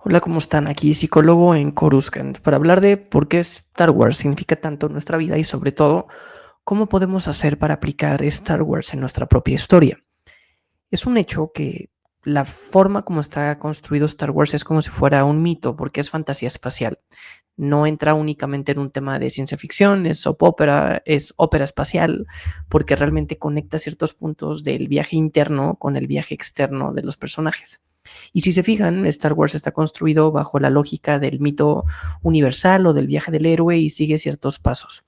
Hola, ¿cómo están? Aquí psicólogo en Coruscant para hablar de por qué Star Wars significa tanto en nuestra vida y sobre todo cómo podemos hacer para aplicar Star Wars en nuestra propia historia. Es un hecho que la forma como está construido Star Wars es como si fuera un mito porque es fantasía espacial. No entra únicamente en un tema de ciencia ficción, es soap opera, es ópera espacial, porque realmente conecta ciertos puntos del viaje interno con el viaje externo de los personajes. Y si se fijan, Star Wars está construido bajo la lógica del mito universal o del viaje del héroe y sigue ciertos pasos.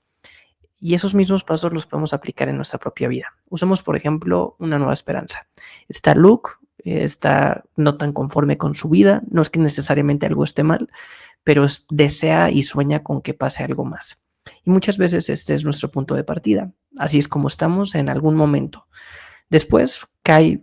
Y esos mismos pasos los podemos aplicar en nuestra propia vida. Usemos, por ejemplo, Una Nueva Esperanza. Está Luke, está no tan conforme con su vida, no es que necesariamente algo esté mal, pero desea y sueña con que pase algo más. Y muchas veces este es nuestro punto de partida. Así es como estamos en algún momento. Después cae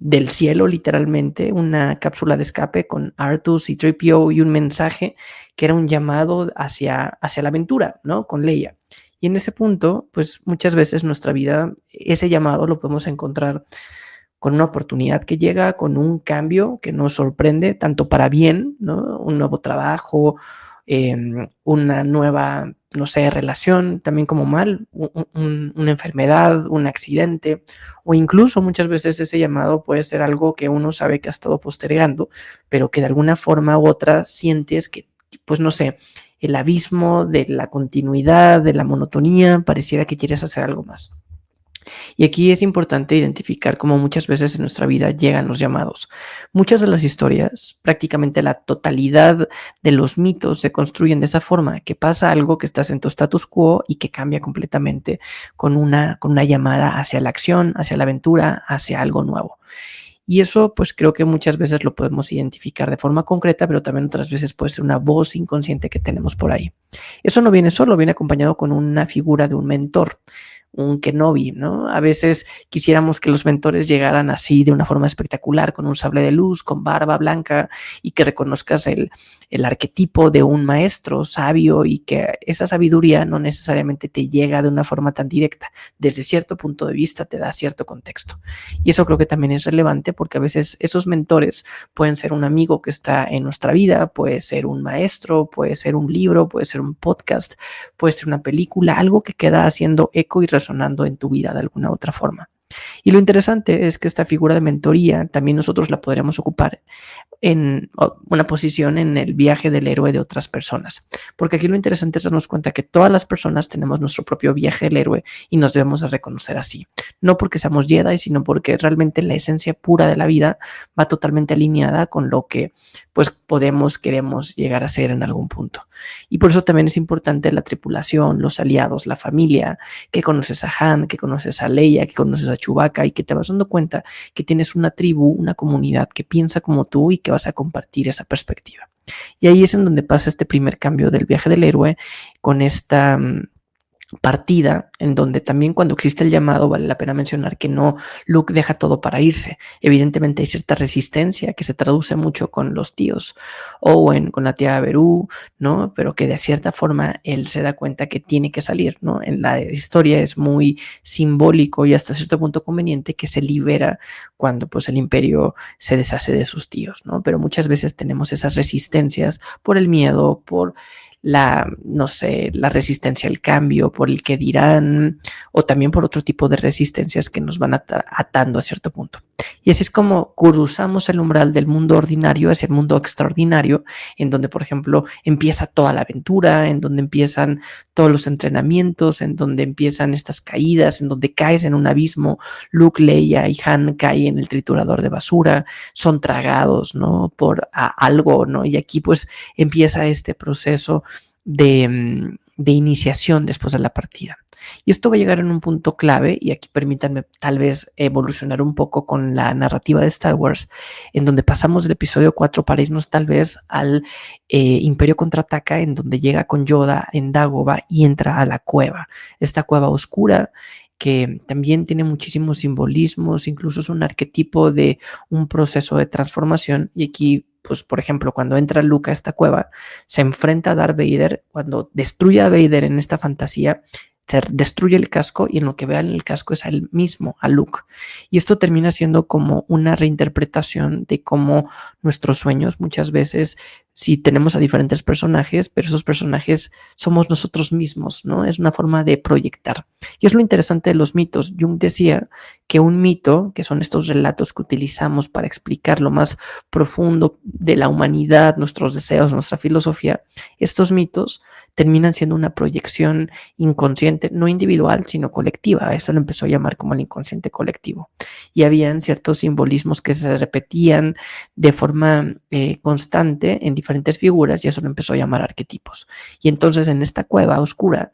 del cielo, literalmente, una cápsula de escape con Artus y Tripio y un mensaje que era un llamado hacia la aventura, ¿no? Con Leia. Y en ese punto, pues muchas veces nuestra vida, ese llamado lo podemos encontrar con una oportunidad que llega, con un cambio que nos sorprende, tanto para bien, ¿no? Un nuevo trabajo, una nueva, no sé, relación, también como mal, una enfermedad, un accidente, o incluso muchas veces ese llamado puede ser algo que uno sabe que ha estado postergando, pero que de alguna forma u otra sientes que, pues no sé, el abismo de la continuidad, de la monotonía, pareciera que quieres hacer algo más. Y aquí es importante identificar cómo muchas veces en nuestra vida llegan los llamados. Muchas de las historias, prácticamente la totalidad de los mitos se construyen de esa forma, que pasa algo que estás en tu status quo y que cambia completamente con una llamada hacia la acción, hacia la aventura, hacia algo nuevo. Y eso, pues creo que muchas veces lo podemos identificar de forma concreta, pero también otras veces puede ser una voz inconsciente que tenemos por ahí. Eso no viene solo, viene acompañado con una figura de un mentor, un Kenobi, ¿no? A veces quisiéramos que los mentores llegaran así de una forma espectacular, con un sable de luz, con barba blanca, y que reconozcas el arquetipo de un maestro sabio y que esa sabiduría no necesariamente te llega de una forma tan directa. Desde cierto punto de vista te da cierto contexto. Y eso creo que también es relevante porque a veces esos mentores pueden ser un amigo que está en nuestra vida, puede ser un maestro, puede ser un libro, puede ser un podcast, puede ser una película, algo que queda haciendo eco y resonando en tu vida de alguna otra forma. Y lo interesante es que esta figura de mentoría también nosotros la podríamos ocupar en una posición en el viaje del héroe de otras personas. Porque aquí lo interesante es darnos cuenta que todas las personas tenemos nuestro propio viaje del héroe y nos debemos de reconocer así. No porque seamos Jedi, sino porque realmente la esencia pura de la vida va totalmente alineada con lo que pues queremos llegar a ser en algún punto. Y por eso también es importante la tripulación, los aliados, la familia, que conoces a Han, que conoces a Leia, que conoces a Chewbacca y que te vas dando cuenta que tienes una tribu, una comunidad que piensa como tú y que vas a compartir esa perspectiva. Y ahí es en donde pasa este primer cambio del viaje del héroe con esta partida en donde también cuando existe el llamado vale la pena mencionar que no Luke deja todo para irse. Evidentemente hay cierta resistencia que se traduce mucho con los tíos Owen, con la tía Beru, ¿no? Pero que de cierta forma él se da cuenta que tiene que salir, ¿no? En la historia es muy simbólico y hasta cierto punto conveniente que se libera cuando pues el imperio se deshace de sus tíos, ¿no? Pero muchas veces tenemos esas resistencias por el miedo, por no sé, la resistencia al cambio, por el que dirán, o también por otro tipo de resistencias que nos van atando a cierto punto. Y así es como cruzamos el umbral del mundo ordinario hacia el mundo extraordinario, en donde, por ejemplo, empieza toda la aventura, en donde empiezan todos los entrenamientos, en donde empiezan estas caídas, en donde caes en un abismo, Luke, Leia y Han caen en el triturador de basura, son tragados, ¿no? Por algo, ¿no? Y aquí pues empieza este proceso de iniciación después de la partida. Y esto va a llegar en un punto clave, y aquí permítanme tal vez evolucionar un poco con la narrativa de Star Wars, en donde pasamos del episodio 4 para irnos tal vez al Imperio Contraataca, en donde llega con Yoda en Dagobah y entra a la cueva, esta cueva oscura que también tiene muchísimos simbolismos, incluso es un arquetipo de un proceso de transformación. Y aquí, pues, por ejemplo, cuando entra Luke a esta cueva, se enfrenta a Darth Vader, cuando destruye a Vader en esta fantasía, se destruye el casco y en lo que ve en el casco es a él mismo, a Luke. Y esto termina siendo como una reinterpretación de cómo nuestros sueños muchas veces, sí tenemos a diferentes personajes, pero esos personajes somos nosotros mismos, ¿no? Es una forma de proyectar. Y es lo interesante de los mitos. Jung decía que un mito, que son estos relatos que utilizamos para explicar lo más profundo de la humanidad, nuestros deseos, nuestra filosofía, estos mitos terminan siendo una proyección inconsciente, no individual, sino colectiva. Eso lo empezó a llamar como el inconsciente colectivo. Y habían ciertos simbolismos que se repetían de forma constante en diferentes figuras y eso lo empezó a llamar arquetipos. Y entonces en esta cueva oscura,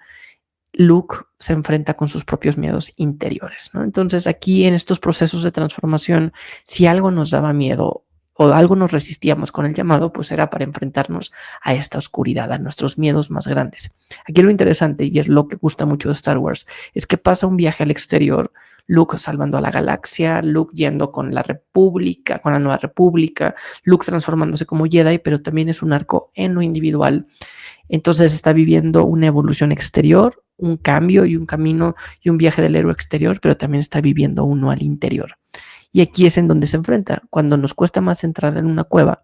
Luke se enfrenta con sus propios miedos interiores, ¿no? Entonces aquí en estos procesos de transformación, si algo nos daba miedo o algo nos resistíamos con el llamado, pues era para enfrentarnos a esta oscuridad, a nuestros miedos más grandes. Aquí lo interesante, y es lo que gusta mucho de Star Wars, es que pasa un viaje al exterior, Luke salvando a la galaxia, Luke yendo con la República, con la Nueva República, Luke transformándose como Jedi, pero también es un arco en lo individual. Entonces está viviendo una evolución exterior, un cambio y un camino y un viaje del héroe exterior, pero también está viviendo uno al interior. Y aquí es en donde se enfrenta. Cuando nos cuesta más entrar en una cueva,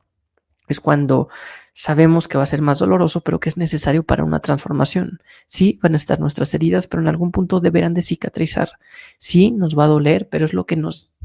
es cuando sabemos que va a ser más doloroso, pero que es necesario para una transformación. Sí, van a estar nuestras heridas, pero en algún punto deberán de cicatrizar. Sí, nos va a doler, pero es lo que nos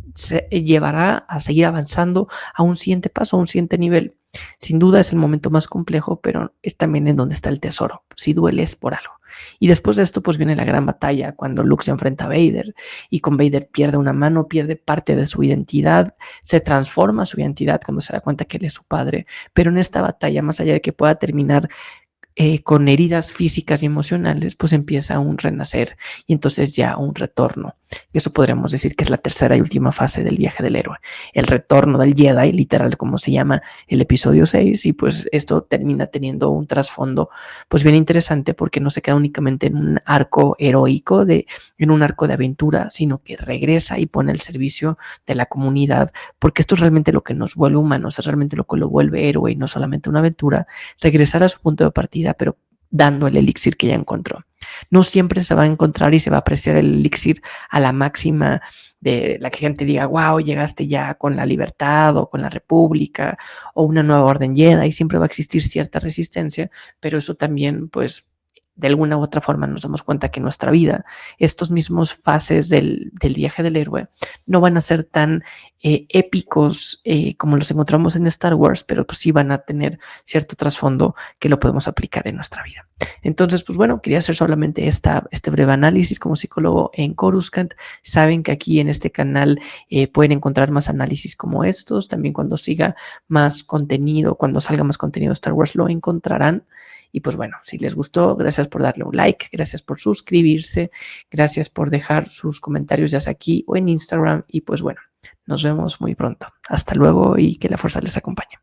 llevará a seguir avanzando a un siguiente paso, a un siguiente nivel. Sin duda es el momento más complejo, pero es también en donde está el tesoro. Si duele es por algo. Y después de esto, pues viene la gran batalla, cuando Luke se enfrenta a Vader y con Vader pierde una mano, pierde parte de su identidad, se transforma su identidad cuando se da cuenta que él es su padre. Pero en esta batalla, más allá de que pueda terminar con heridas físicas y emocionales, pues empieza un renacer y entonces ya un retorno. Eso podríamos decir que es la tercera y última fase del viaje del héroe, el retorno del Jedi, literal como se llama el episodio 6, y pues esto termina teniendo un trasfondo pues bien interesante porque no se queda únicamente en un arco heroico, en un arco de aventura, sino que regresa y pone al servicio de la comunidad, porque esto es realmente lo que nos vuelve humanos, es realmente lo que lo vuelve héroe y no solamente una aventura, regresar a su punto de partida, pero dando el elixir que ya encontró. No siempre se va a encontrar y se va a apreciar el elixir a la máxima de la que gente diga, wow, llegaste ya con la libertad o con la república o una nueva orden Jedi, y siempre va a existir cierta resistencia, pero eso también, pues, de alguna u otra forma nos damos cuenta que en nuestra vida, estos mismos fases del viaje del héroe no van a ser tan épicos como los encontramos en Star Wars, pero pues sí van a tener cierto trasfondo que lo podemos aplicar en nuestra vida. Entonces, pues bueno, quería hacer solamente este breve análisis como psicólogo en Coruscant. Saben que aquí en este canal pueden encontrar más análisis como estos. También cuando siga más contenido, cuando salga más contenido de Star Wars, lo encontrarán. Y pues bueno, si les gustó, gracias por darle un like, gracias por suscribirse, gracias por dejar sus comentarios ya sea aquí o en Instagram. Y pues bueno, nos vemos muy pronto. Hasta luego y que la fuerza les acompañe.